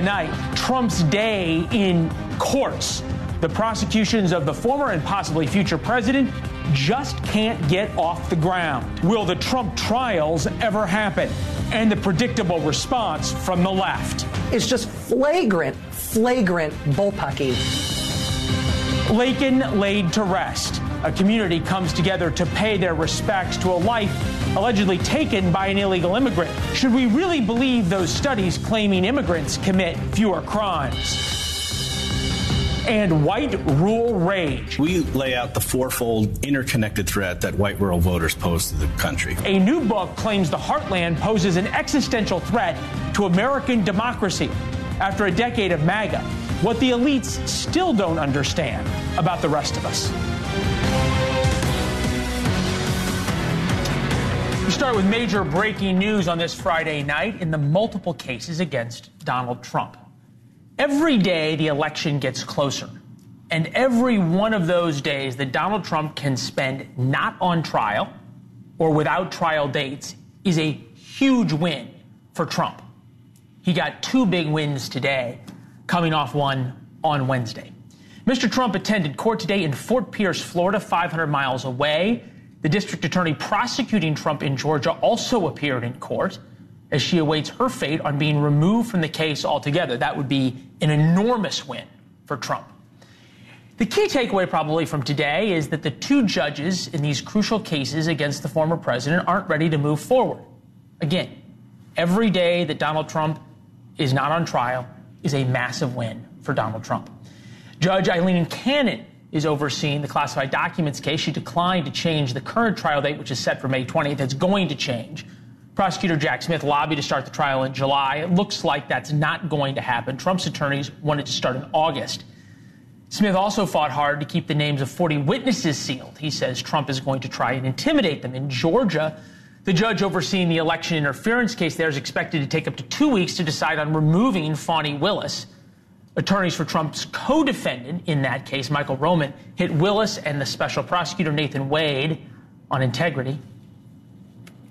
Tonight, Trump's day in courts. The prosecutions of the former and possibly future president just can't get off the ground. Will the Trump trials ever happen? And the predictable response from the left. It's just flagrant bullpucky. Laken laid to rest. A community comes together to pay their respects to a life allegedly taken by an illegal immigrant. Should we really believe those studies claiming immigrants commit fewer crimes? And white rural rage. We lay out the fourfold interconnected threat that white rural voters pose to the country. A new book claims the heartland poses an existential threat to American democracy. After a decade of MAGA, what the elites still don't understand about the rest of us. We start with major breaking news on this Friday night in the multiple cases against Donald Trump. Every day the election gets closer, and every one of those days that Donald Trump can spend not on trial or without trial dates is a huge win for Trump. He got two big wins today, coming off one on Wednesday. Mr. Trump attended court today in Fort Pierce, Florida, 500 miles away. The district attorney prosecuting Trump in Georgia also appeared in court as she awaits her fate on being removed from the case altogether. That would be an enormous win for Trump. The key takeaway probably from today is that the two judges in these crucial cases against the former president aren't ready to move forward. Again, every day that Donald Trump is not on trial is a massive win for Donald Trump. Judge Eileen Cannon is overseeing the classified documents case. She declined to change the current trial date, which is set for May 20th. It's going to change. Prosecutor Jack Smith lobbied to start the trial in July. It looks like that's not going to happen. Trump's attorneys wanted to start in August. Smith also fought hard to keep the names of 40 witnesses sealed. He says Trump is going to try and intimidate them. In Georgia, the judge overseeing the election interference case there is expected to take up to 2 weeks to decide on removing Fani Willis. Attorneys for Trump's co-defendant in that case, Michael Roman, hit Willis and the special prosecutor Nathan Wade on integrity.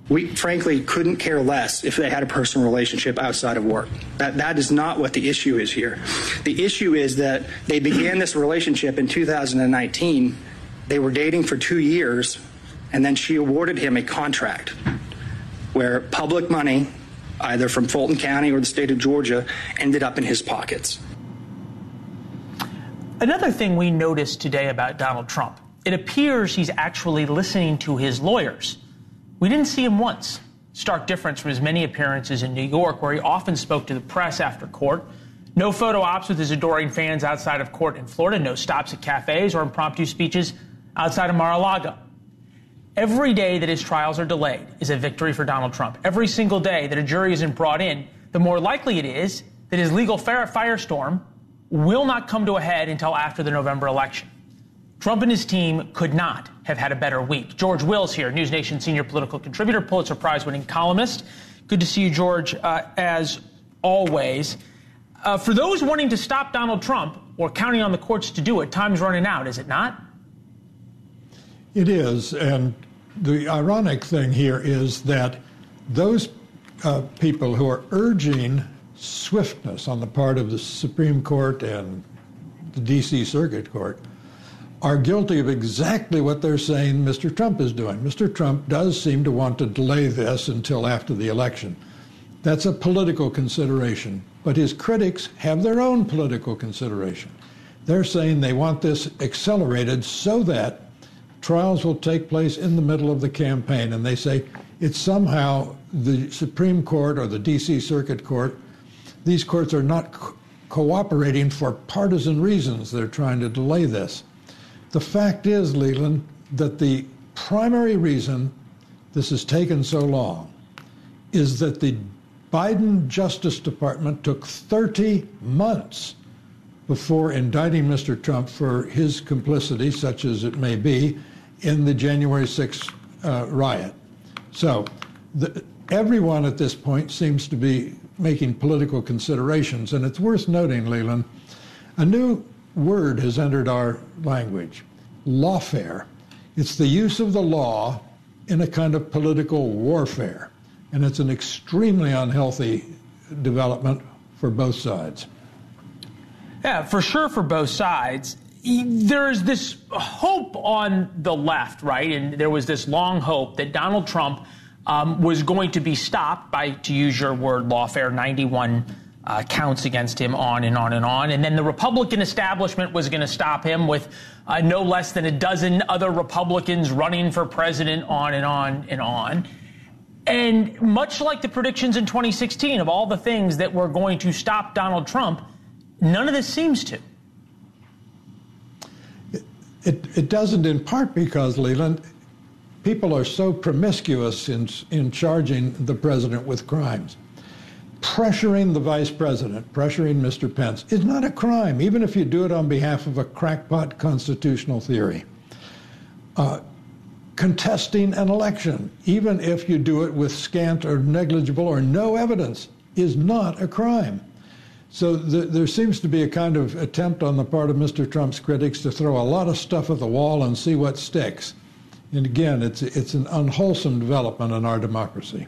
We frankly couldn't care less if they had a personal relationship outside of work. That is not what the issue is here. The issue is that they began this relationship in 2019. They were dating for 2 years, and then she awarded him a contract where public money, either from Fulton County or the state of Georgia, ended up in his pockets. Another thing we noticed today about Donald Trump, it appears he's actually listening to his lawyers. We didn't see him once. Stark difference from his many appearances in New York, where he often spoke to the press after court. No photo ops with his adoring fans outside of court in Florida. No stops at cafes or impromptu speeches outside of Mar-a-Lago. Every day that his trials are delayed is a victory for Donald Trump. Every single day that a jury isn't brought in, the more likely it is that his legal firestorm will not come to a head until after the November election. Trump and his team could not have had a better week. George Will's here, NewsNation senior political contributor, Pulitzer Prize-winning columnist. Good to see you, George, as always. For those wanting to stop Donald Trump or counting on the courts to do it, time's running out, is it not? It is, and the ironic thing here is that those people who are urging swiftness on the part of the Supreme Court and the D.C. Circuit Court are guilty of exactly what they're saying Mr. Trump is doing. Mr. Trump does seem to want to delay this until after the election. That's a political consideration, but his critics have their own political consideration. They're saying they want this accelerated so that trials will take place in the middle of the campaign, and they say it's somehow the Supreme Court or the D.C. Circuit Court. These courts are not cooperating for partisan reasons. They're trying to delay this. The fact is, Leland, that the primary reason this has taken so long is that the Biden Justice Department took 30 months before indicting Mr. Trump for his complicity, such as it may be, in the January 6th riot. So everyone at this point seems to be making political considerations, and it's worth noting, Leland, a new word has entered our language, lawfare. It's the use of the law in a kind of political warfare, and it's an extremely unhealthy development for both sides. Yeah, for sure, for both sides. There's this hope on the left, right? And there was this long hope that Donald Trump was going to be stopped by, to use your word, lawfare, 91 counts against him, on and on and on. And then the Republican establishment was going to stop him with no less than a dozen other Republicans running for president, on and on and on. And much like the predictions in 2016 of all the things that were going to stop Donald Trump, none of this seems to. It doesn't, in part because, Leland, people are so promiscuous in charging the president with crimes. Pressuring the vice president, pressuring Mr. Pence, is not a crime, even if you do it on behalf of a crackpot constitutional theory. Contesting an election, even if you do it with scant or negligible or no evidence, is not a crime. So there seems to be a kind of attempt on the part of Mr. Trump's critics to throw a lot of stuff at the wall and see what sticks. And again, it's an unwholesome development in our democracy.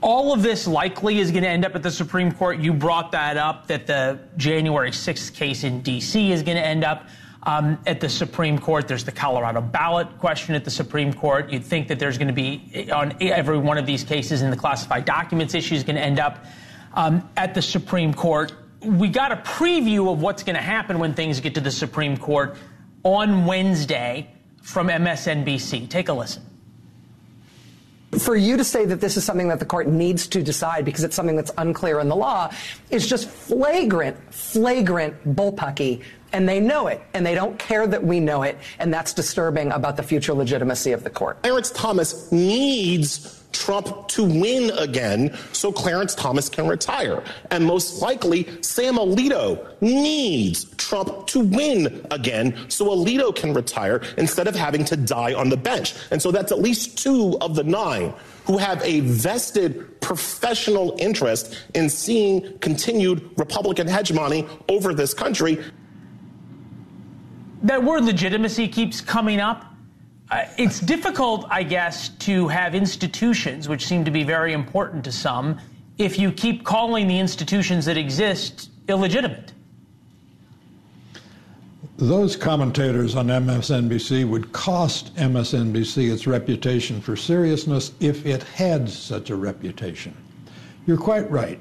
All of this likely is going to end up at the Supreme Court. You brought that up, that the January 6th case in D.C. is going to end up at the Supreme Court. There's the Colorado ballot question at the Supreme Court. You'd think that there's going to be, on every one of these cases, in the classified documents issue is going to end up at the Supreme Court. We got a preview of what's going to happen when things get to the Supreme Court on Wednesday from MSNBC. Take a listen. For you to say that this is something that the court needs to decide because it's something that's unclear in the law is just flagrant bullpucky. And they know it, and they don't care that we know it, and that's disturbing about the future legitimacy of the court. Clarence Thomas needs Trump to win again so Clarence Thomas can retire. And most likely, Sam Alito needs Trump to win again so Alito can retire instead of having to die on the bench. And so that's at least 2 of the 9 who have a vested professional interest in seeing continued Republican hegemony over this country. That word legitimacy keeps coming up. It's difficult, I guess, to have institutions, which seem to be very important to some, if you keep calling the institutions that exist illegitimate. Those commentators on MSNBC would cost MSNBC its reputation for seriousness if it had such a reputation. You're quite right.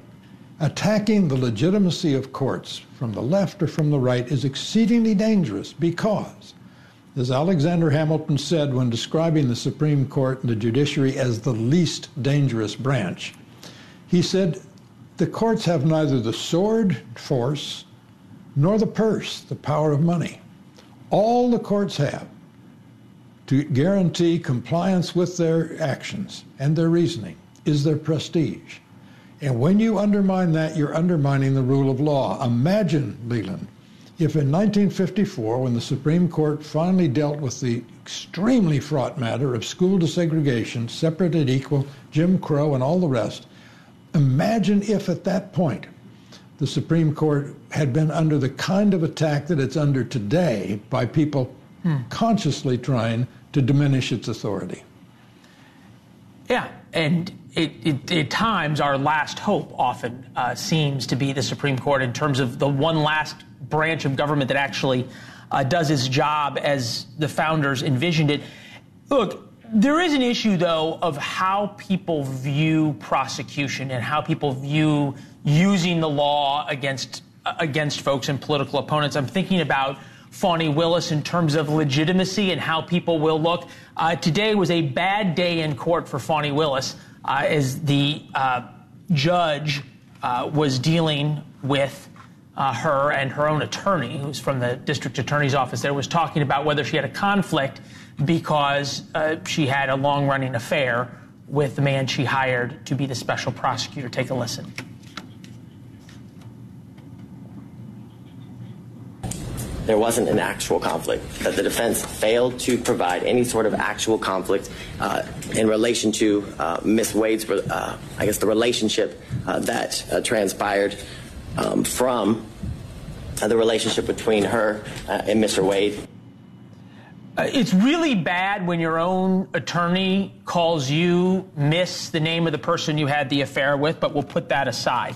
Attacking the legitimacy of courts from the left or from the right is exceedingly dangerous because, as Alexander Hamilton said when describing the Supreme Court and the judiciary as the least dangerous branch, he said, the courts have neither the sword, force, nor the purse, the power of money. All the courts have to guarantee compliance with their actions and their reasoning is their prestige. And when you undermine that, you're undermining the rule of law. Imagine, Leland, if in 1954, when the Supreme Court finally dealt with the extremely fraught matter of school desegregation, separate and equal, Jim Crow, and all the rest, imagine if at that point the Supreme Court had been under the kind of attack that it's under today by people consciously trying to diminish its authority. Yeah, and at times our last hope often seems to be the Supreme Court in terms of the one last branch of government that actually does its job as the founders envisioned it. Look, there is an issue, though, of how people view prosecution and how people view using the law against folks and political opponents. I'm thinking about Fani Willis in terms of legitimacy and how people will look. Today was a bad day in court for Fani Willis as the judge was dealing with her and her own attorney, who's from the district attorney's office there, was talking about whether she had a conflict because she had a long-running affair with the man she hired to be the special prosecutor. Take a listen. There wasn't an actual conflict, that the defense failed to provide any sort of actual conflict in relation to Ms. Wade's, the relationship that transpired from the relationship between her and Mr. Wade. It's really bad when your own attorney calls you Miss, the name of the person you had the affair with, but we'll put that aside.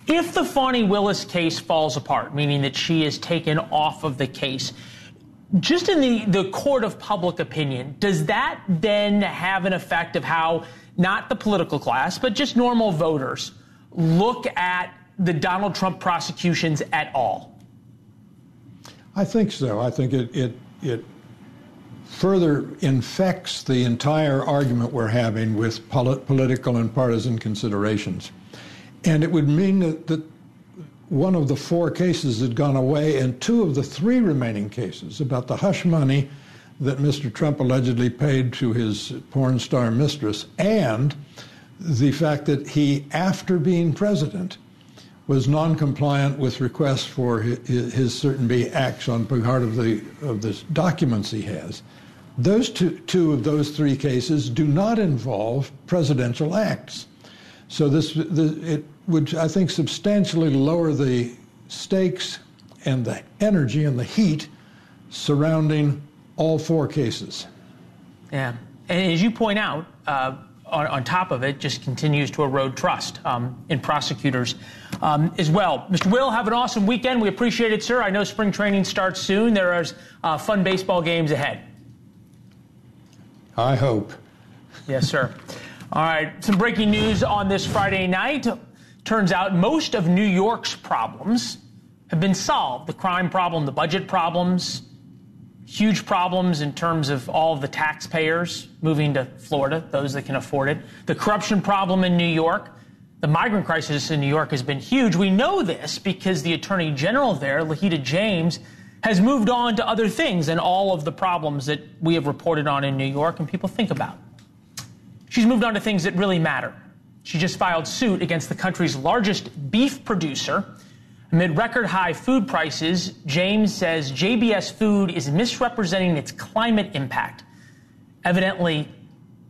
If the Fani Willis case falls apart, meaning that she is taken off of the case, just in the court of public opinion, does that then have an effect of how not the political class, but just normal voters look at the Donald Trump prosecutions at all? I think so. I think it further infects the entire argument we're having with political and partisan considerations. And it would mean that one of the 4 cases had gone away, and 2 of the 3 remaining cases about the hush money that Mr. Trump allegedly paid to his porn star mistress, and the fact that he, after being president, was non-compliant with requests for his certain B acts on part of the documents he has. Those two of those 3 cases do not involve presidential acts. So it would, I think, substantially lower the stakes and the energy and the heat surrounding all 4 cases. Yeah. And as you point out, on top of it, just continues to erode trust in prosecutors as well. Mr. Will, have an awesome weekend. We appreciate it, sir. I know spring training starts soon. There are fun baseball games ahead. I hope. Yes, sir. All right, some breaking news on this Friday night. Turns out most of New York's problems have been solved. The crime problem, the budget problems, huge problems in terms of all of the taxpayers moving to Florida, those that can afford it. The corruption problem in New York, the migrant crisis in New York has been huge. We know this because the Attorney General there, Letitia James, has moved on to other things and all of the problems that we have reported on in New York and people think about. She's moved on to things that really matter. She just filed suit against the country's largest beef producer. Amid record high food prices, James says JBS Food is misrepresenting its climate impact. Evidently,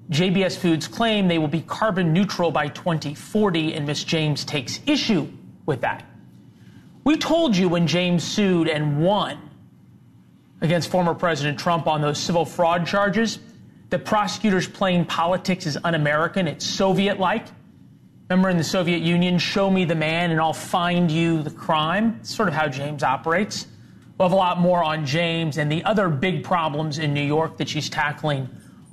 JBS Foods claim they will be carbon neutral by 2040, and Ms. James takes issue with that. We told you when James sued and won against former President Trump on those civil fraud charges that prosecutors playing politics is un-American. It's Soviet-like. Remember in the Soviet Union, show me the man and I'll find you the crime. It's sort of how James operates. We'll have a lot more on James and the other big problems in New York that she's tackling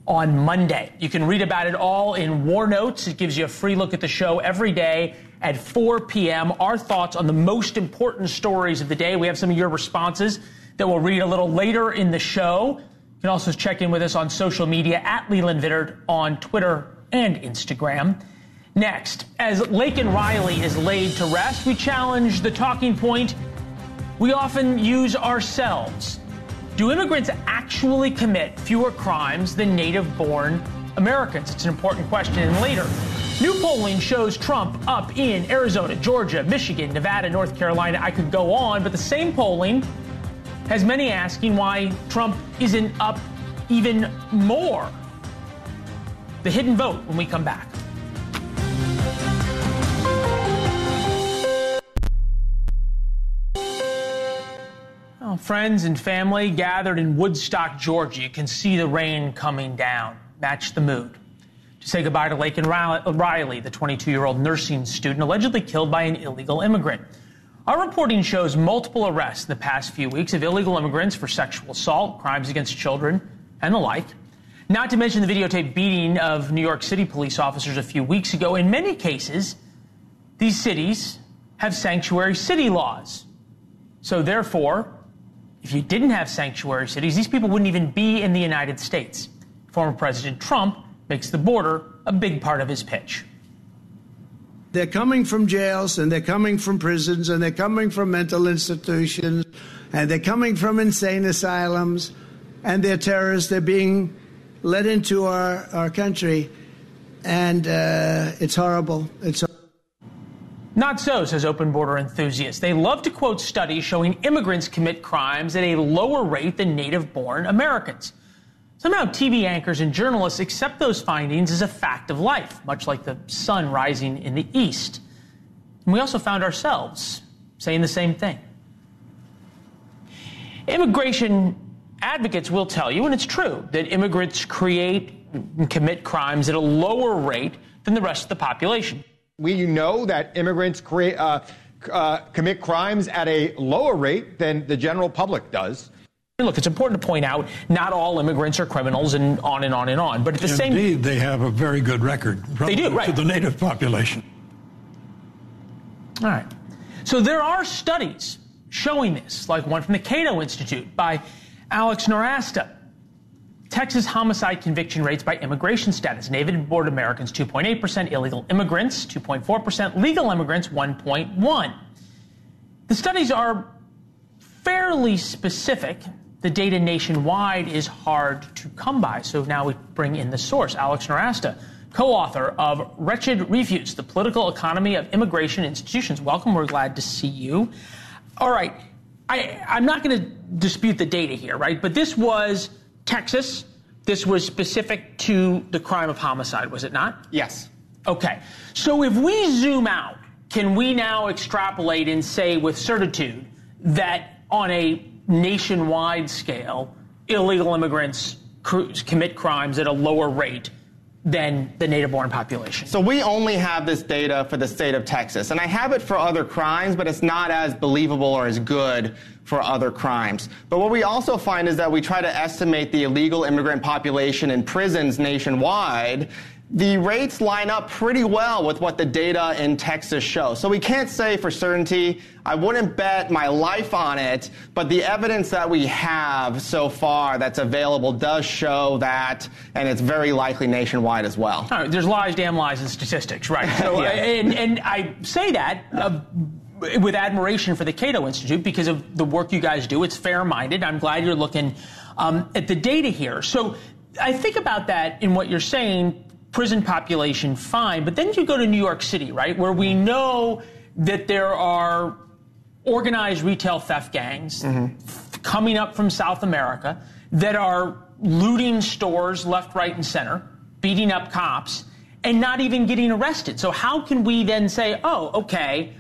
on Monday. You can read about it all in War Notes. It gives you a free look at the show every day at 4 p.m. Our thoughts on the most important stories of the day. We have some of your responses that we'll read a little later in the show. You can also check in with us on social media at Leland Vittert on Twitter and Instagram. Next, as Laken Riley is laid to rest, we challenge the talking point we often use ourselves. Do immigrants actually commit fewer crimes than native-born Americans? It's an important question. And later, new polling shows Trump up in Arizona, Georgia, Michigan, Nevada, North Carolina. I could go on, but the same polling has many asking why Trump isn't up even more. The hidden vote when we come back. Well, friends and family gathered in Woodstock, Georgia. You can see the rain coming down. Match the mood. To say goodbye to Laken Riley, the 22-year-old nursing student allegedly killed by an illegal immigrant. Our reporting shows multiple arrests in the past few weeks of illegal immigrants for sexual assault, crimes against children, and the like. Not to mention the videotaped beating of New York City police officers a few weeks ago. In many cases, these cities have sanctuary city laws. So therefore, if you didn't have sanctuary cities, these people wouldn't even be in the United States. Former President Trump makes the border a big part of his pitch. They're coming from jails, and they're coming from prisons, and they're coming from mental institutions, and they're coming from insane asylums, and they're terrorists. They're being let into our country, and it's horrible. It's Not so, says open border enthusiasts. They love to quote studies showing immigrants commit crimes at a lower rate than native-born Americans. Somehow TV anchors and journalists accept those findings as a fact of life, much like the sun rising in the east. And we also found ourselves saying the same thing. Immigration advocates will tell you, and it's true, that immigrants create and commit crimes at a lower rate than the rest of the population. We know that immigrants commit crimes at a lower rate than the general public does. Look, it's important to point out not all immigrants are criminals and on and on and on. But at the same time, indeed, they have a very good record to the native population. All right. So there are studies showing this, like one from the Cato Institute by Alex Nowrasteh. Texas homicide conviction rates by immigration status. Native-born Americans, 2.8%. Illegal immigrants, 2.4%. Legal immigrants, 1.1%. The studies are fairly specific. The data nationwide is hard to come by. So now we bring in the source. Alex Nowrasteh, co-author of Wretched Refutes, The Political Economy of Immigration Institutions. Welcome. We're glad to see you. All right. I'm not going to dispute the data here, right? But this was Texas. This was specific to the crime of homicide, was it not? Yes. Okay. So if we zoom out, can we now extrapolate and say with certitude that on a nationwide scale, illegal immigrants commit crimes at a lower rate than the native-born population? So we only have this data for the state of Texas, and I have it for other crimes, but it's not as believable or as good for other crimes. But what we also find is that we try to estimate the illegal immigrant population in prisons nationwide. The rates line up pretty well with what the data in Texas show. So we can't say for certainty. I wouldn't bet my life on it, but the evidence that we have so far that's available does show that, and it's very likely nationwide as well. All right, there's lies, damn lies, and statistics, right? So, Yeah. and I say that with admiration for the Cato Institute because of the work you guys do. It's fair-minded. I'm glad you're looking at the data here. So I think about that in what you're saying. Prison population, fine. But then you go to New York City, right, where we know that there are organized retail theft gangs coming up from South America that are looting stores left, right, and center, beating up cops, and not even getting arrested. So how can we then say, oh, okay,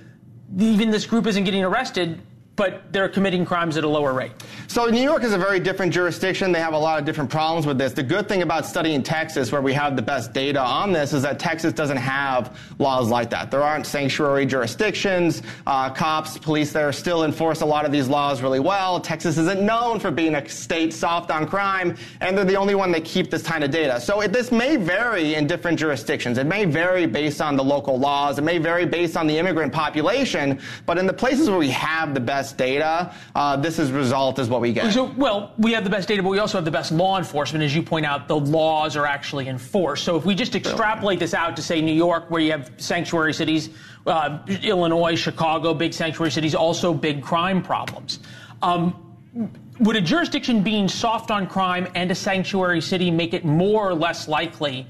even this group isn't getting arrested, but they're committing crimes at a lower rate? So New York is a very different jurisdiction. They have a lot of different problems with this. The good thing about studying Texas, where we have the best data on this, is that Texas doesn't have laws like that. There aren't sanctuary jurisdictions. Cops, police there still enforce a lot of these laws really well. Texas isn't known for being a state soft on crime, and they're the only one that keep this kind of data. So this may vary in different jurisdictions. It may vary based on the local laws. It may vary based on the immigrant population. But in the places where we have the best data, this result is what we get. So, well, we have the best data, but we also have the best law enforcement. As you point out, the laws are actually enforced. So if we just extrapolate this out to, say, New York, where you have sanctuary cities, Illinois, Chicago, big sanctuary cities, also big crime problems. Would a jurisdiction being soft on crime and a sanctuary city make it more or less likely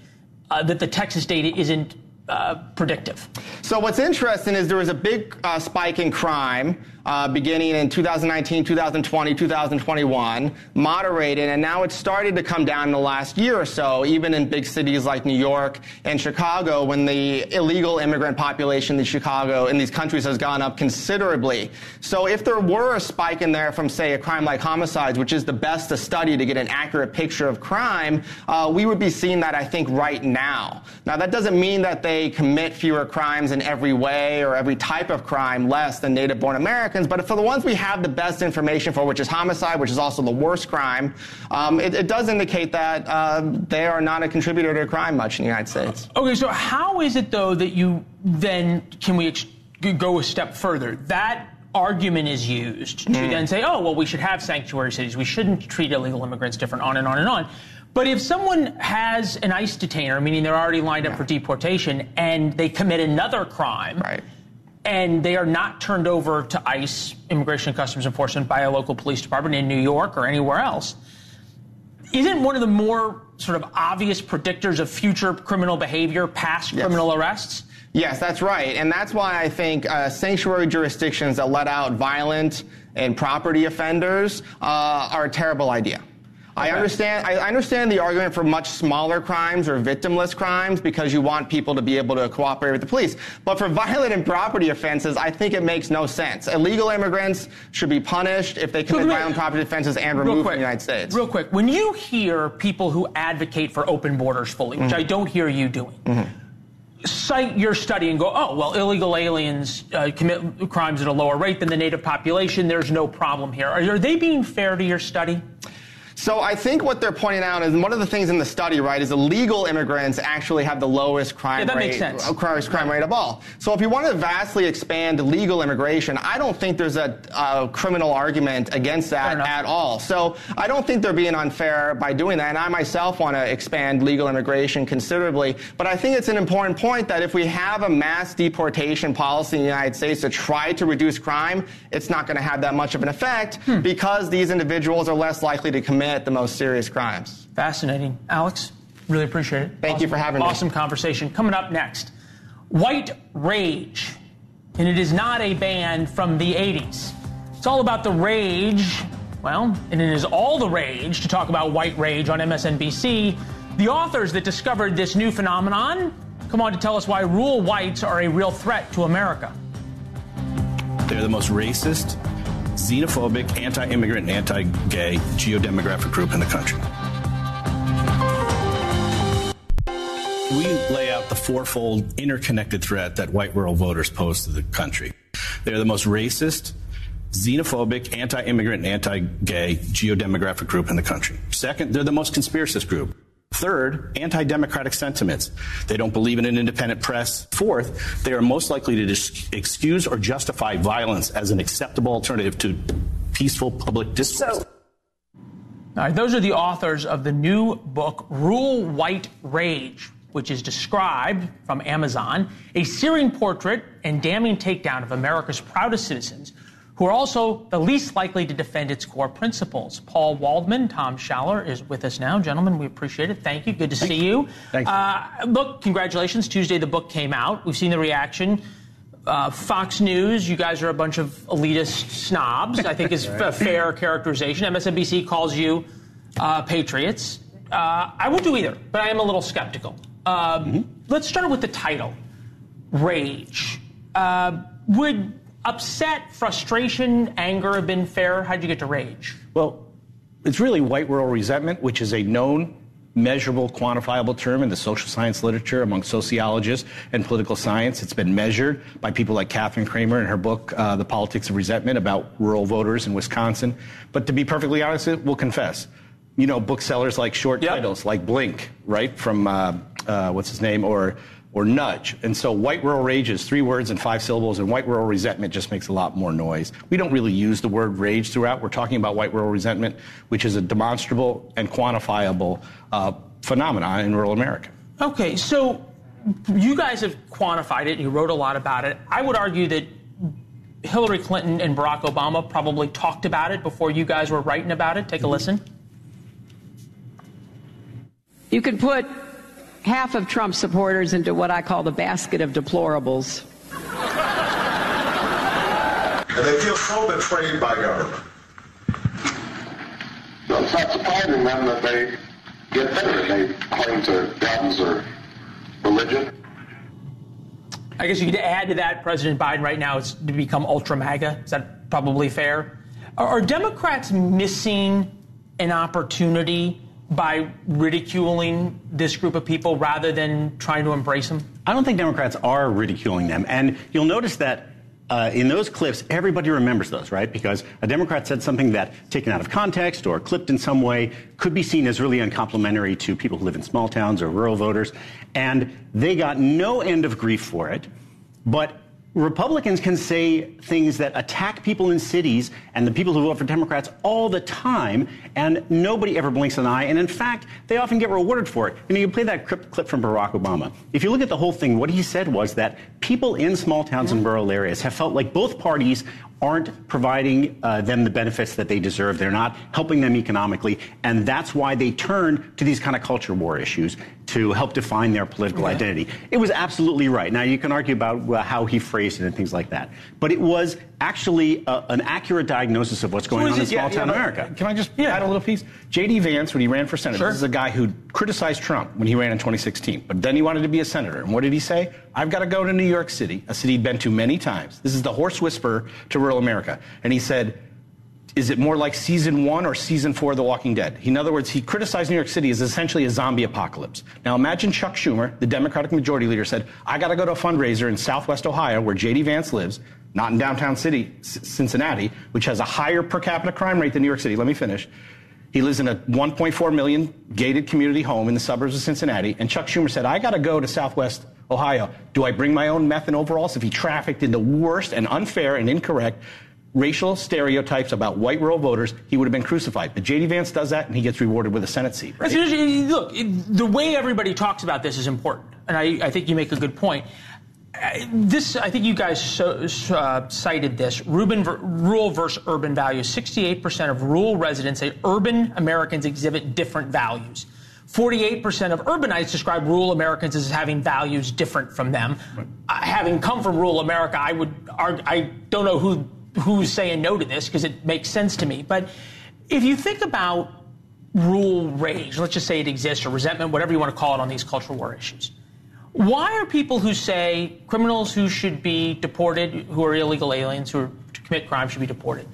that the Texas data isn't predictive? So what's interesting is there was a big spike in crime beginning in 2019, 2020, 2021, moderated, and now it's started to come down in the last year or so, even in big cities like New York and Chicago, when the illegal immigrant population in Chicago in these countries has gone up considerably. So if there were a spike in there from, say, a crime like homicides, which is the best to study to get an accurate picture of crime, we would be seeing that, I think, right now. Now, that doesn't mean that they commit fewer crimes in every way or every type of crime less than native-born Americans, but for the ones we have the best information for, which is homicide, which is also the worst crime, it does indicate that they are not a contributor to crime much in the United States. Okay, so how is it, though, that you then, can we go a step further? That argument is used to then say, oh, well, we should have sanctuary cities. We shouldn't treat illegal immigrants different, on and on and on. But if someone has an ICE detainer, meaning they're already lined up for deportation, and they commit another crime, right, and they are not turned over to ICE, Immigration and Customs Enforcement, by a local police department in New York or anywhere else, isn't one of the more sort of obvious predictors of future criminal behavior past criminal arrests? Yes, that's right. And that's why I think sanctuary jurisdictions that let out violent and property offenders are a terrible idea. Okay. I understand the argument for much smaller crimes or victimless crimes because you want people to be able to cooperate with the police. But for violent and property offenses, I think it makes no sense. Illegal immigrants should be punished if they commit violent property offenses and removed from the United States. Real quick, when you hear people who advocate for open borders fully, which I don't hear you doing, cite your study and go, oh, well, illegal aliens commit crimes at a lower rate than the native population. There's no problem here. Are they being fair to your study? So I think what they're pointing out is one of the things in the study, right, is illegal immigrants actually have the lowest crime rate of all. So if you want to vastly expand legal immigration, I don't think there's a criminal argument against that at all. So I don't think they're being unfair by doing that. And I myself want to expand legal immigration considerably. But I think it's an important point that if we have a mass deportation policy in the United States to try to reduce crime, it's not going to have that much of an effect because these individuals are less likely to commit the most serious crimes. Fascinating. Alex, really appreciate it. Thank you for having me. Awesome conversation. Coming up next, white rage. And it is not a band from the 80s. It's all about the rage. Well, and it is all the rage to talk about white rage on MSNBC. The authors that discovered this new phenomenon come on to tell us why rural whites are a real threat to America. They're the most racist, xenophobic, anti-immigrant, and anti-gay geodemographic group in the country. We lay out the fourfold interconnected threat that white rural voters pose to the country. They're the most racist, xenophobic, anti-immigrant, and anti-gay geodemographic group in the country. Second, they're the most conspiracist group. Third, anti-democratic sentiments. They don't believe in an independent press. Fourth, they are most likely to excuse or justify violence as an acceptable alternative to peaceful public discourse. All right, those are the authors of the new book, Rural White Rage, which is described from Amazon, a searing portrait and damning takedown of America's proudest citizens, who are also the least likely to defend its core principles. Paul Waldman, Tom Schaller is with us now. Gentlemen, we appreciate it. Thank you. Good to see you. Thank you. Look, congratulations. Tuesday, the book came out. We've seen the reaction. Fox News, you guys are a bunch of elitist snobs, I think is a fair characterization. MSNBC calls you patriots. I won't do either, but I am a little skeptical. Let's start with the title, Rage. Would upset, frustration, anger have been fair? How'd you get to rage? Well, it's really white rural resentment, which is a known, measurable, quantifiable term in the social science literature among sociologists and political science. It's been measured by people like Catherine Kramer in her book, The Politics of Resentment, about rural voters in Wisconsin. But to be perfectly honest, we'll confess, you know, booksellers like short titles, like Blink, right, from, what's his name, or Nudge. And so white rural rage is 3 words and 5 syllables, and white rural resentment just makes a lot more noise. We don't really use the word rage throughout. We're talking about white rural resentment, which is a demonstrable and quantifiable phenomenon in rural America. Okay, so you guys have quantified it. You wrote a lot about it. I would argue that Hillary Clinton and Barack Obama probably talked about it before you guys were writing about it. Take a listen. You could put half of Trump supporters into what I call the basket of deplorables. And they feel so betrayed by government. So it's not surprising then that they get bitter and they cling to guns or religion. I guess you could add to that, President Biden right now is to become ultra MAGA. Is that probably fair? Are Democrats missing an opportunity by ridiculing this group of people rather than trying to embrace them? I don't think Democrats are ridiculing them. And you'll notice that in those clips, everybody remembers those, right? Because a Democrat said something that, taken out of context or clipped in some way, could be seen as really uncomplimentary to people who live in small towns or rural voters. And they got no end of grief for it. But Republicans can say things that attack people in cities and the people who vote for Democrats all the time, and nobody ever blinks an eye. And in fact, they often get rewarded for it. You know, you play that clip from Barack Obama. If you look at the whole thing, what he said was that people in small towns and rural areas have felt like both parties aren't providing them the benefits that they deserve. They're not helping them economically. And that's why they turned to these kind of culture war issues to help define their political identity. It was absolutely right. Now, you can argue about how he phrased it and things like that. But it was actually an accurate diagnosis of what's going on in small town America. Can I just add a little piece? J.D. Vance, when he ran for senator, this is a guy who criticized Trump when he ran in 2016. But then he wanted to be a senator. And what did he say? I've got to go to New York City, a city he'd been to many times. This is the horse whisperer to rural America. And he said, is it more like season 1 or season 4 of The Walking Dead? In other words, he criticized New York City as essentially a zombie apocalypse. Now imagine Chuck Schumer, the Democratic Majority Leader, said, I got to go to a fundraiser in Southwest Ohio where J.D. Vance lives, not in downtown Cincinnati, which has a higher per capita crime rate than New York City. Let me finish. He lives in a 1.4 million gated community home in the suburbs of Cincinnati. And Chuck Schumer said, I got to go to Southwest Ohio. Do I bring my own meth and overalls? If he trafficked in the worst and unfair and incorrect racial stereotypes about white rural voters, he would have been crucified. But J.D. Vance does that, and he gets rewarded with a Senate seat. Right? Look, the way everybody talks about this is important, and I think you make a good point. I think you guys cited this. Rural versus urban values. 68% of rural residents say urban Americans exhibit different values. 48% of urbanites describe rural Americans as having values different from them. Right. Having come from rural America, I don't know who's saying no to this because it makes sense to me. But if you think about rural rage, let's just say it exists, or resentment, whatever you want to call it, on these cultural war issues, why are people who say criminals who should be deported, who are illegal aliens, who commit crimes should be deported?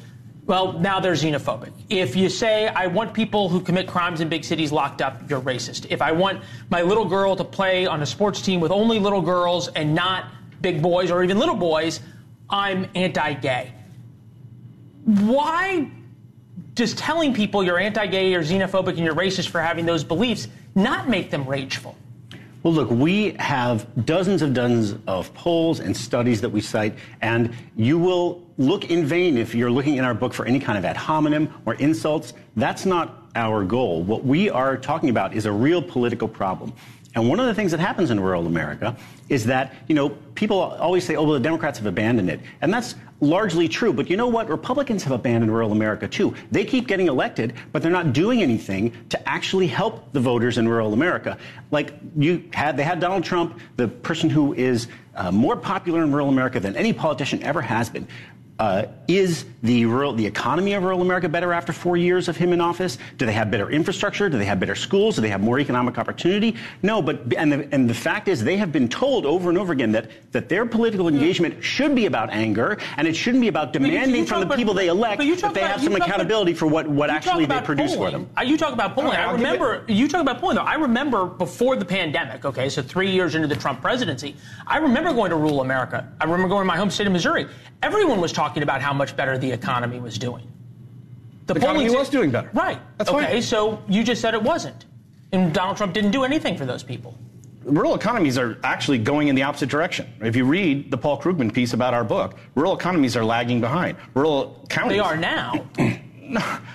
Well, now they're xenophobic. If you say, I want people who commit crimes in big cities locked up, you're racist. If I want my little girl to play on a sports team with only little girls and not big boys or even little boys, I'm anti-gay. Why does telling people you're anti-gay or xenophobic and you're racist for having those beliefs not make them rageful? Well, look, we have dozens of polls and studies that we cite, and you will look in vain if you're looking in our book for any kind of ad hominem or insults. That's not our goal. What we are talking about is a real political problem. And one of the things that happens in rural America is that, people always say, oh, well, the Democrats have abandoned it. And that's largely true. But you know what? Republicans have abandoned rural America, too. They keep getting elected, but they're not doing anything to actually help the voters in rural America. Like they had Donald Trump, the person who is more popular in rural America than any politician ever has been. Is the economy of rural America better after 4 years of him in office? Do they have better infrastructure? Do they have better schools? Do they have more economic opportunity? No, and the fact is they have been told over and over again that their political engagement should be about anger, and it shouldn't be about demanding from the people they elect that they have some accountability for what actually they produce for them. You talk about polling. You talk about polling, though. I remember before the pandemic, okay, so 3 years into the Trump presidency, I remember going to rural America. I remember going to my home state of Missouri. Everyone was talking about how much better the economy was doing. The economy was doing better. Right. That's okay, fine. So you just said it wasn't. And Donald Trump didn't do anything for those people. Rural economies are actually going in the opposite direction. If you read the Paul Krugman piece about our book, rural economies are lagging behind. Rural counties... They are now.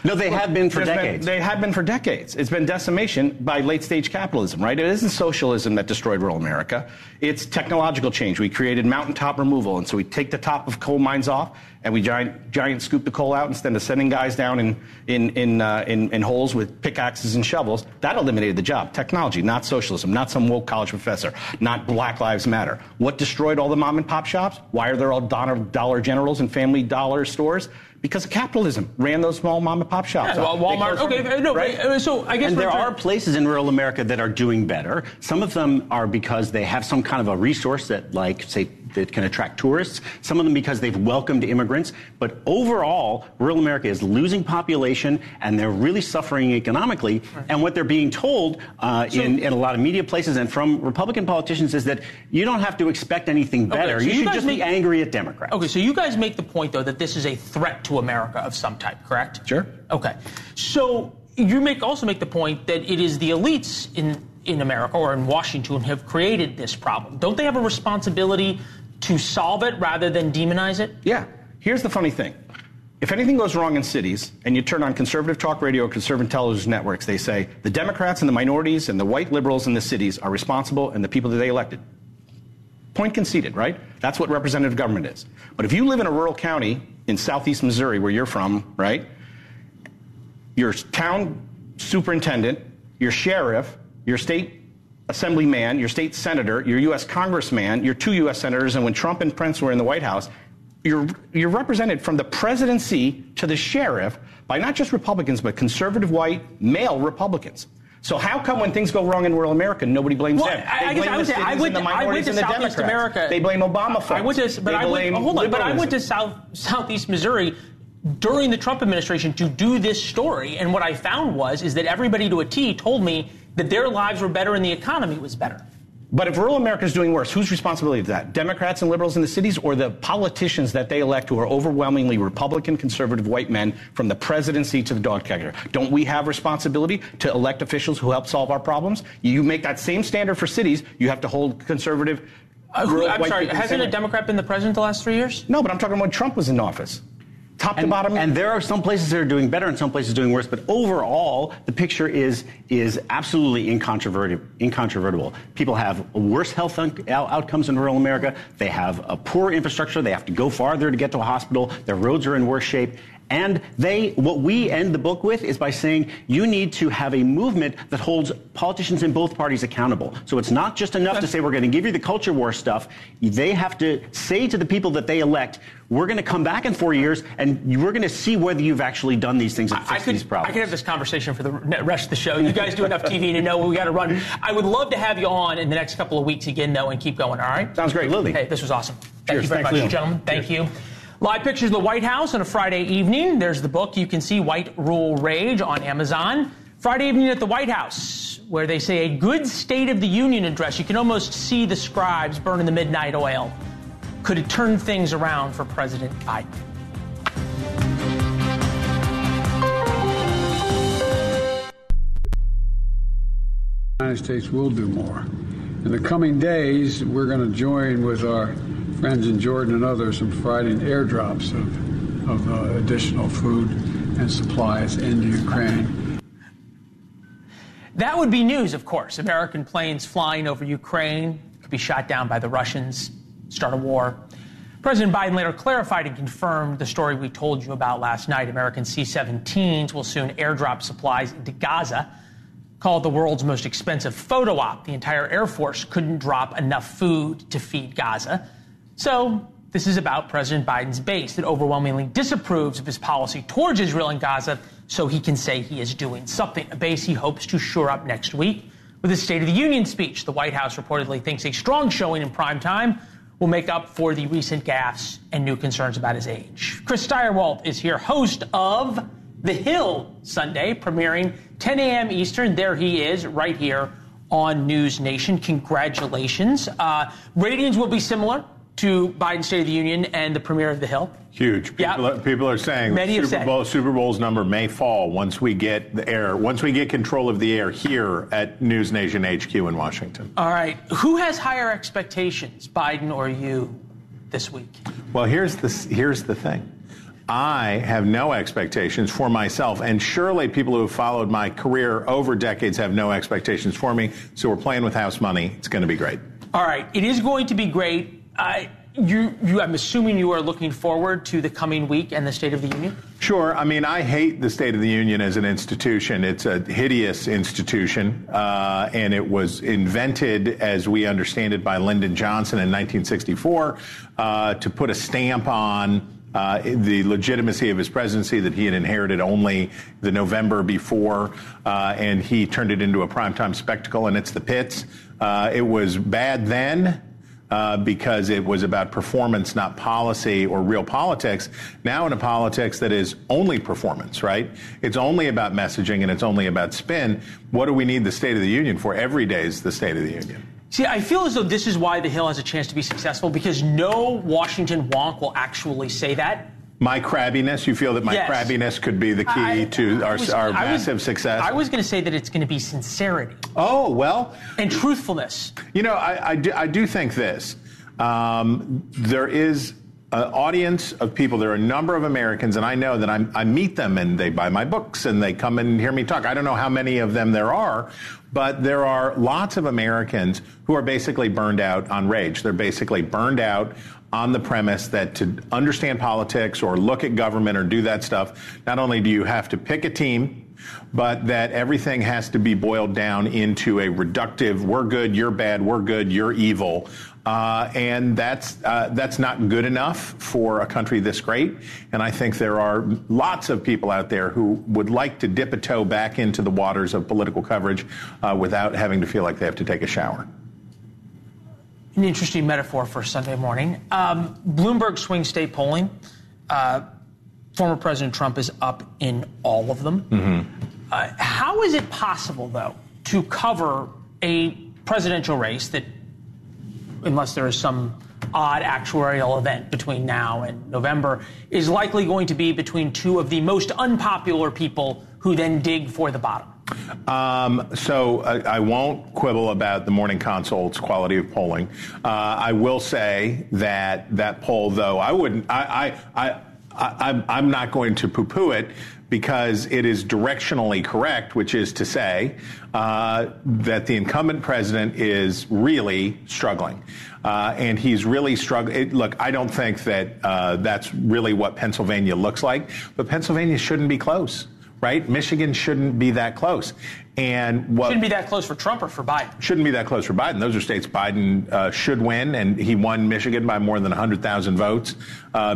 No, they have been for decades. They have been for decades. It's been decimation by late-stage capitalism, right? It isn't socialism that destroyed rural America. It's technological change. We created mountaintop removal, and so we take the top of coal mines off, and we giant scoop the coal out instead of sending guys down in holes with pickaxes and shovels. That eliminated the job. Technology, not socialism, not some woke college professor, not Black Lives Matter. What destroyed all the mom-and-pop shops? Why are there all Dollar Generals and Family Dollar stores? Because capitalism ran those small mom-and-pop shops. Yeah, well, Walmart. Okay, no, right? So I guess. And there are places in rural America that are doing better. Some of them are because they have some kind of a resource that, like, say, that can attract tourists. Some of them because they've welcomed immigrants. But overall, rural America is losing population, and they're really suffering economically. Right. And what they're being told in a lot of media places and from Republican politicians is that you don't have to expect anything better. Okay, so you should just be angry at Democrats. Okay, so you guys make the point, though, that this is a threat to America of some type, correct? Sure. Okay. So you also make the point that it is the elites in America or in Washington have created this problem. Don't they have a responsibility to solve it rather than demonize it? Yeah. Here's the funny thing. If anything goes wrong in cities and you turn on conservative talk radio or conservative television networks, they say the Democrats and the minorities and the white liberals in the cities are responsible and the people that they elected. Point conceded, right? That's what representative government is. But if you live in a rural county in southeast Missouri, where you're from, right, your town superintendent, your sheriff, your state assemblyman, your state senator, your U.S. congressman, your 2 U.S. senators, and when Trump and Pence were in the White House, you're represented from the presidency to the sheriff by not just Republicans, but conservative white male Republicans. So how come when things go wrong in rural America, nobody blames them? I went to Southeast America. They blame Obama folks. I went to Southeast Missouri. during the Trump administration to do this story. And what I found is that everybody to a T told me that their lives were better and the economy was better. But if rural America is doing worse, whose responsibility is that? Democrats and liberals in the cities, or the politicians that they elect who are overwhelmingly Republican, conservative white men from the presidency to the dog catcher? Don't we have responsibility to elect officials who help solve our problems? You make that same standard for cities, you have to hold conservative I'm sorry, hasn't a Democrat been the president the last 3 years? No, but I'm talking about when Trump was in office. Top to bottom. And there are some places that are doing better and some places doing worse. But overall, the picture is absolutely incontrovertible. People have worse health outcomes in rural America. They have a poor infrastructure. They have to go farther to get to a hospital. Their roads are in worse shape. And what we end the book with is by saying you need to have a movement that holds politicians in both parties accountable. So it's not just enough to say we're going to give you the culture war stuff. They have to say to the people that they elect, we're going to come back in 4 years and we're going to see whether you've actually done these things and fixed these problems. I could have this conversation for the rest of the show. You guys do enough TV to know we got to run. I would love to have you on in the next couple of weeks again, though, and keep going, all right? Sounds great. Lily. Hey, this was awesome. Thank Cheers. you very much, Leland. gentlemen. Thank you. Live pictures of the White House on a Friday evening. There's the book you can see, White Rule Rage, on Amazon. Friday evening at the White House, where they say a good State of the Union address. You can almost see the scribes burning the midnight oil. Could it turn things around for President Biden? The United States will do more. In the coming days, we're going to join with our friends in Jordan and others in providing airdrops of additional food and supplies into Ukraine. That would be news, of course. American planes flying over Ukraine could be shot down by the Russians, start a war. President Biden later clarified and confirmed the story we told you about last night. American C-17s will soon airdrop supplies into Gaza. Called the world's most expensive photo op. The entire Air Force couldn't drop enough food to feed Gaza. So this is about President Biden's base that overwhelmingly disapproves of his policy towards Israel and Gaza, so he can say he is doing something, a base he hopes to shore up next week. With his State of the Union speech, the White House reportedly thinks a strong showing in prime time will make up for the recent gaffes and new concerns about his age. Chris Steyerwalt is here, host of The Hill Sunday, premiering 10 a.m. Eastern. There he is, right here on NewsNation. Congratulations. Ratings will be similar to Biden's State of the Union and the premiere of The Hill. Huge. People are saying Super Bowl's number may fall once we get control of the air here at NewsNation HQ in Washington. All right. Who has higher expectations, Biden or you, this week? Well, here's the thing. I have no expectations for myself, and surely people who have followed my career over decades have no expectations for me. So we're playing with house money. It's going to be great. All right. It is going to be great. I'm assuming you are looking forward to the coming week and the State of the Union? Sure. I mean, I hate the State of the Union as an institution. It's a hideous institution, and it was invented, as we understand it, by Lyndon Johnson in 1964 to put a stamp on the legitimacy of his presidency that he had inherited only the November before, and he turned it into a primetime spectacle, and it's the pits. It was bad then. Because it was about performance, not policy or real politics. Now in a politics that is only performance, right? It's only about messaging and it's only about spin. What do we need the State of the Union for? Every day is the State of the Union. See, I feel as though this is why The Hill has a chance to be successful, because no Washington wonk will actually say that. My crabbiness, you feel that my crabbiness could be the key to our massive success? I was going to say that it's going to be sincerity. Oh, well. And truthfulness. You know, I do think this. There is an audience of people. There are a number of Americans, and I know that I meet them, and they buy my books, and they come and hear me talk. I don't know how many of them there are, but there are lots of Americans who are basically burned out on rage. They're basically burned out on the premise that to understand politics or look at government or do that stuff, not only do you have to pick a team, but that everything has to be boiled down into a reductive, we're good, you're bad, we're good, you're evil. And that's not good enough for a country this great. And I think there are lots of people out there who would like to dip a toe back into the waters of political coverage without having to feel like they have to take a shower. An interesting metaphor for Sunday morning. Bloomberg swing state polling former President Trump is up in all of them. Mm-hmm. How is it possible, though, to cover a presidential race that, unless there is some odd actuarial event between now and November, is likely going to be between two of the most unpopular people who then dig for the bottom? So I won't quibble about the Morning Consult's quality of polling. I will say that poll, though, I'm not going to poo-poo it because it is directionally correct, which is to say that the incumbent president is really struggling. And he's really struggling. Look, I don't think that that's really what Pennsylvania looks like, but Pennsylvania shouldn't be close, right? Michigan shouldn't be that close. And what shouldn't be that close for Trump or for Biden? Shouldn't be that close for Biden. Those are states Biden should win, and he won Michigan by more than 100,000 votes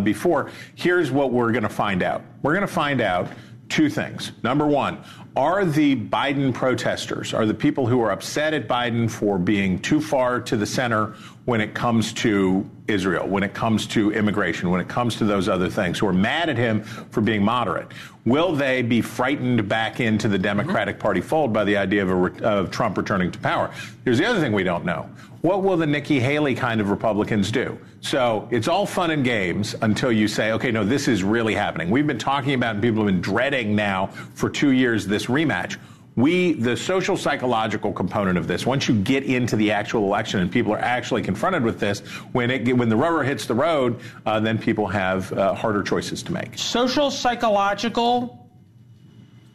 before. Here's what we're going to find out. We're going to find out two things. Number one, are the Biden protesters, are the people who are upset at Biden for being too far to the center when it comes to Israel, when it comes to immigration, when it comes to those other things, who are mad at him for being moderate, will they be frightened back into the Democratic Party fold by the idea of Trump returning to power? Here's the other thing we don't know. What will the Nikki Haley kind of Republicans do? So it's all fun and games until you say, okay, no, this is really happening. We've been talking about, and people have been dreading now for 2 years, this rematch. The social psychological component of this, once you get into the actual election and people are actually confronted with this, when the rubber hits the road, then people have harder choices to make. Social psychological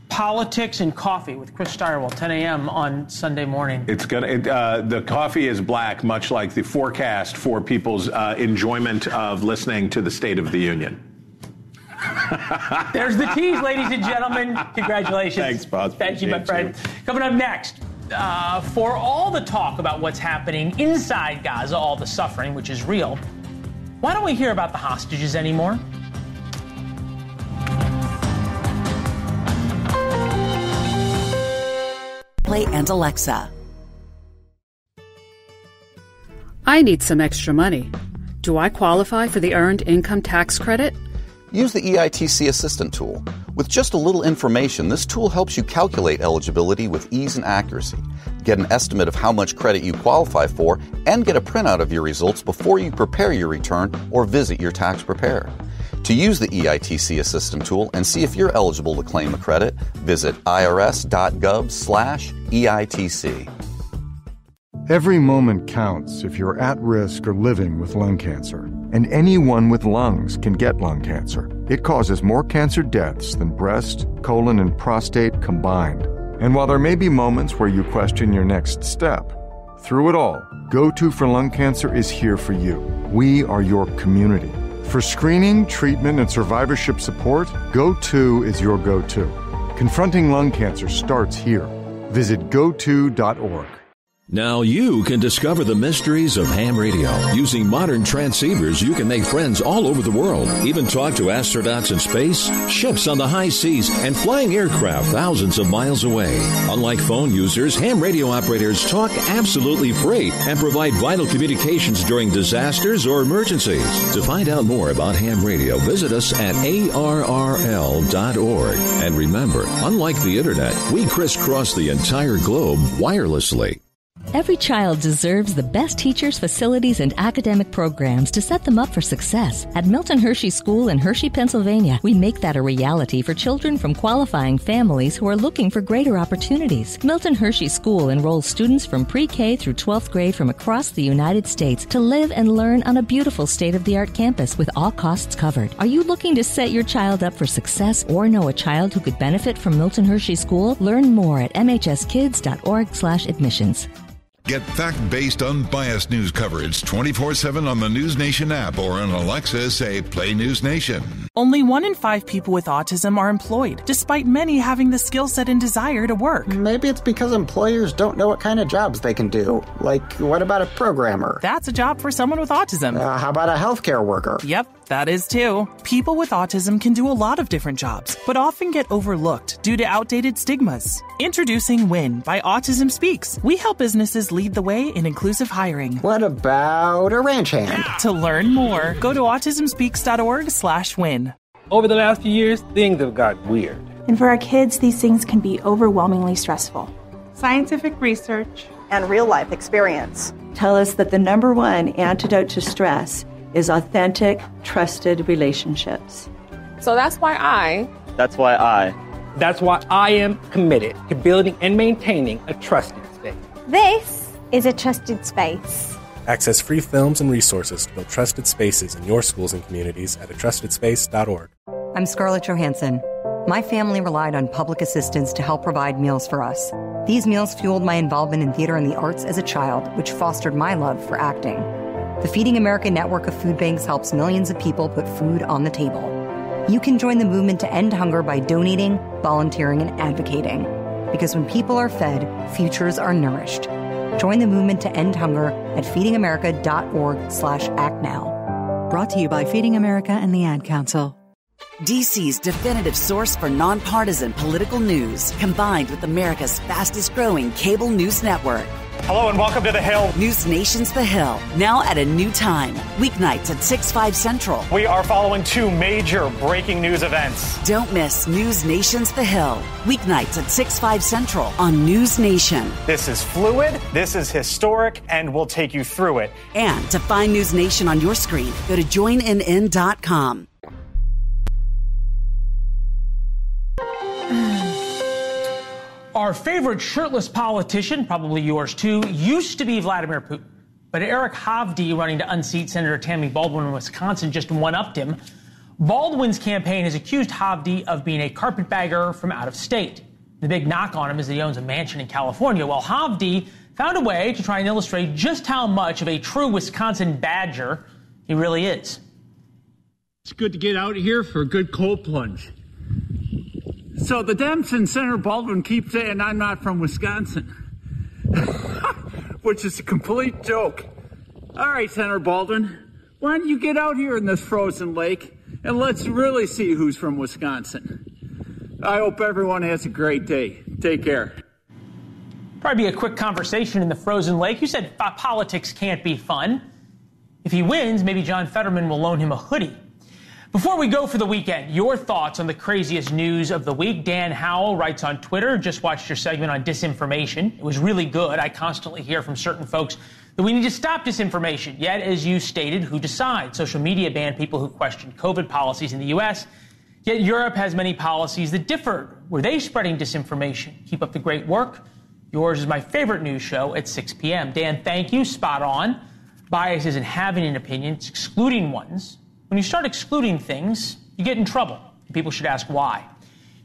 politics and coffee with Chris Steyerwalt, 10 a.m. on Sunday morning. The coffee is black, much like the forecast for people's enjoyment of listening to the State of the Union. There's the tease, ladies and gentlemen. Congratulations. Thanks, Bob. Thank you, my friend. Coming up next, for all the talk about what's happening inside Gaza, all the suffering, which is real, why don't we hear about the hostages anymore? Play and Alexa. I need some extra money. Do I qualify for the Earned Income Tax Credit? Use the EITC Assistant tool. With just a little information, this tool helps you calculate eligibility with ease and accuracy, get an estimate of how much credit you qualify for, and get a printout of your results before you prepare your return or visit your tax preparer. To use the EITC Assistant tool and see if you're eligible to claim a credit, visit irs.gov/EITC. Every moment counts if you're at risk or living with lung cancer. And anyone with lungs can get lung cancer. It causes more cancer deaths than breast, colon, and prostate combined. And while there may be moments where you question your next step, through it all, Go-To for Lung Cancer is here for you. We are your community. For screening, treatment, and survivorship support, Go-To is your go-to. Confronting lung cancer starts here. Visit goto.org. Now you can discover the mysteries of ham radio. Using modern transceivers, you can make friends all over the world. Even talk to astronauts in space, ships on the high seas, and flying aircraft thousands of miles away. Unlike phone users, ham radio operators talk absolutely free and provide vital communications during disasters or emergencies. To find out more about ham radio, visit us at arrl.org. And remember, unlike the internet, we crisscross the entire globe wirelessly. Every child deserves the best teachers, facilities, and academic programs to set them up for success. At Milton Hershey School in Hershey, Pennsylvania, we make that a reality for children from qualifying families who are looking for greater opportunities. Milton Hershey School enrolls students from pre-K through 12th grade from across the United States to live and learn on a beautiful state-of-the-art campus with all costs covered. Are you looking to set your child up for success or know a child who could benefit from Milton Hershey School? Learn more at mhskids.org/admissions. Get fact-based, unbiased news coverage 24/7 on the NewsNation app or on Alexa, say Play NewsNation. Only 1 in 5 people with autism are employed, despite many having the skill set and desire to work. Maybe it's because employers don't know what kind of jobs they can do. Like, what about a programmer? That's a job for someone with autism. How about a healthcare worker? Yep, that is too. People with autism can do a lot of different jobs, but often get overlooked due to outdated stigmas. Introducing WIN by Autism Speaks. We help businesses lead the way in inclusive hiring. What about a ranch hand? To learn more, go to autismspeaks.org/win. over the last few years, things have gotten weird. And for our kids, these things can be overwhelmingly stressful. Scientific research and real-life experience tell us that the number one antidote to stress is authentic, trusted relationships. So that's why I am committed to building and maintaining a trusted space. This is a trusted space. Access free films and resources to build trusted spaces in your schools and communities at atrustedspace.org. I'm Scarlett Johansson. My family relied on public assistance to help provide meals for us. These meals fueled my involvement in theater and the arts as a child, which fostered my love for acting. The Feeding America network of food banks helps millions of people put food on the table. You can join the movement to end hunger by donating, volunteering, and advocating. Because when people are fed, futures are nourished. Join the movement to end hunger at feedingamerica.org/actnow. Brought to you by Feeding America and the Ad Council. DC's definitive source for nonpartisan political news, combined with America's fastest-growing cable news network. Hello and welcome to The Hill. NewsNation's The Hill, now at a new time. Weeknights at 6/5 Central. We are following two major breaking news events. Don't miss NewsNation's The Hill. Weeknights at 6/5 Central on NewsNation. This is fluid, this is historic, and we'll take you through it. And to find NewsNation on your screen, go to joinnn.com. Our favorite shirtless politician, probably yours too, used to be Vladimir Putin. But Eric Hovde, running to unseat Senator Tammy Baldwin in Wisconsin, just one-upped him. Baldwin's campaign has accused Hovde of being a carpetbagger from out of state. The big knock on him is that he owns a mansion in California. Well, Hovde found a way to try and illustrate just how much of a true Wisconsin badger he really is. It's good to get out here for a good cold plunge. So the Dems and Senator Baldwin keep saying I'm not from Wisconsin, which is a complete joke. All right, Senator Baldwin, why don't you get out here in this frozen lake and let's really see who's from Wisconsin. I hope everyone has a great day. Take care. Probably be a quick conversation in the frozen lake. You said politics can't be fun. If he wins, maybe John Fetterman will loan him a hoodie. Before we go for the weekend, your thoughts on the craziest news of the week. Dan Howell writes on Twitter, just watched your segment on disinformation. It was really good. I constantly hear from certain folks that we need to stop disinformation. Yet, as you stated, who decides? Social media banned people who questioned COVID policies in the U.S., yet Europe has many policies that differed. Were they spreading disinformation? Keep up the great work. Yours is my favorite news show at 6 p.m. Dan, thank you. Spot on. Bias isn't having an opinion, it's excluding ones. When you start excluding things, you get in trouble. People should ask why.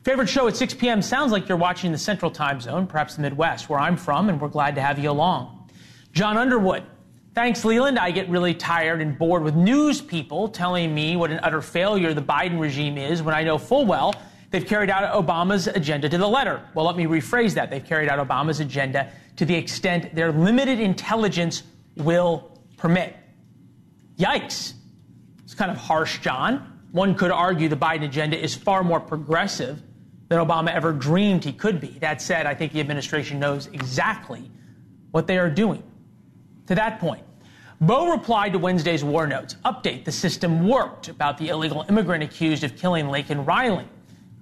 Favorite show at 6 p.m. sounds like you're watching the Central Time Zone, perhaps the Midwest, where I'm from, and we're glad to have you along. John Underwood. Thanks, Leland. I get really tired and bored with news people telling me what an utter failure the Biden regime is when I know full well they've carried out Obama's agenda to the letter. Well, let me rephrase that. They've carried out Obama's agenda to the extent their limited intelligence will permit. Yikes. It's kind of harsh, John. One could argue the Biden agenda is far more progressive than Obama ever dreamed he could be. That said, I think the administration knows exactly what they are doing. To that point, Bo replied to Wednesday's War Notes. Update, the system worked, about the illegal immigrant accused of killing Laken Riley.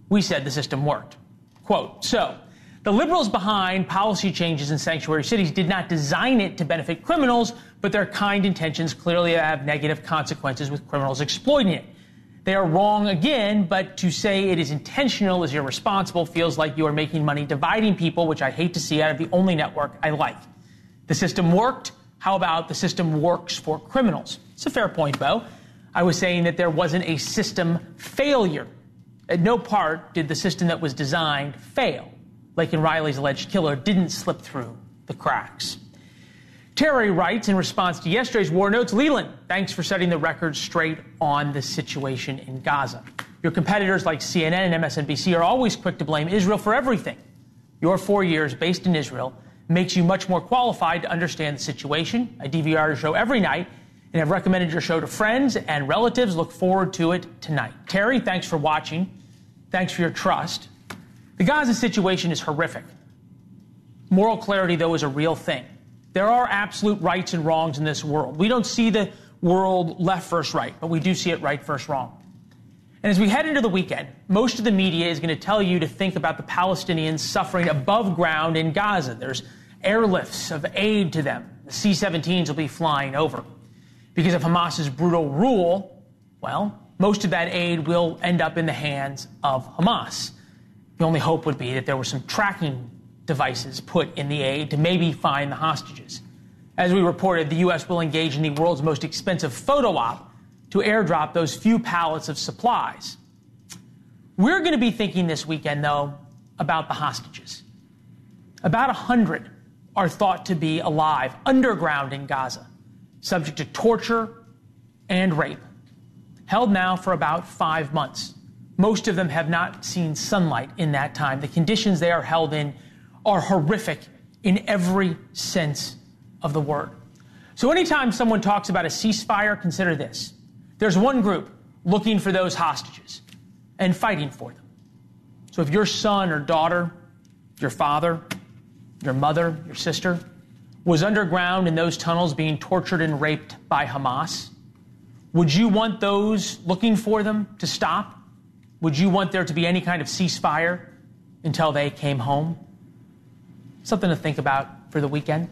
We said the system worked. Quote, so, the liberals behind policy changes in sanctuary cities did not design it to benefit criminals, but their kind intentions clearly have negative consequences with criminals exploiting it. They are wrong again, but to say it is intentional is irresponsible feels like you are making money dividing people, which I hate to see out of the only network I like. The system worked. How about the system works for criminals? It's a fair point, Bo. I was saying that there wasn't a system failure. At no part did the system that was designed fail. Laken Riley's alleged killer didn't slip through the cracks. Terry writes in response to yesterday's War Notes, Leland, thanks for setting the record straight on the situation in Gaza. Your competitors like CNN and MSNBC are always quick to blame Israel for everything. Your 4 years based in Israel makes you much more qualified to understand the situation. I DVR your show every night and have recommended your show to friends and relatives. Look forward to it tonight. Terry, thanks for watching. Thanks for your trust. The Gaza situation is horrific. Moral clarity, though, is a real thing. There are absolute rights and wrongs in this world. We don't see the world left versus right, but we do see it right versus wrong. And as we head into the weekend, most of the media is going to tell you to think about the Palestinians suffering above ground in Gaza. There's airlifts of aid to them. The C-17s will be flying over. Because of Hamas's brutal rule, well, most of that aid will end up in the hands of Hamas. The only hope would be that there were some tracking devices put in the aid to maybe find the hostages. As we reported, the U.S. will engage in the world's most expensive photo op to airdrop those few pallets of supplies. We're going to be thinking this weekend, though, about the hostages. About 100 are thought to be alive underground in Gaza, subject to torture and rape, held now for about 5 months. Most of them have not seen sunlight in that time. The conditions they are held in are horrific in every sense of the word. So anytime someone talks about a ceasefire, consider this. There's one group looking for those hostages and fighting for them. So if your son or daughter, your father, your mother, your sister was underground in those tunnels being tortured and raped by Hamas, would you want those looking for them to stop? Would you want there to be any kind of ceasefire until they came home? Something to think about for the weekend.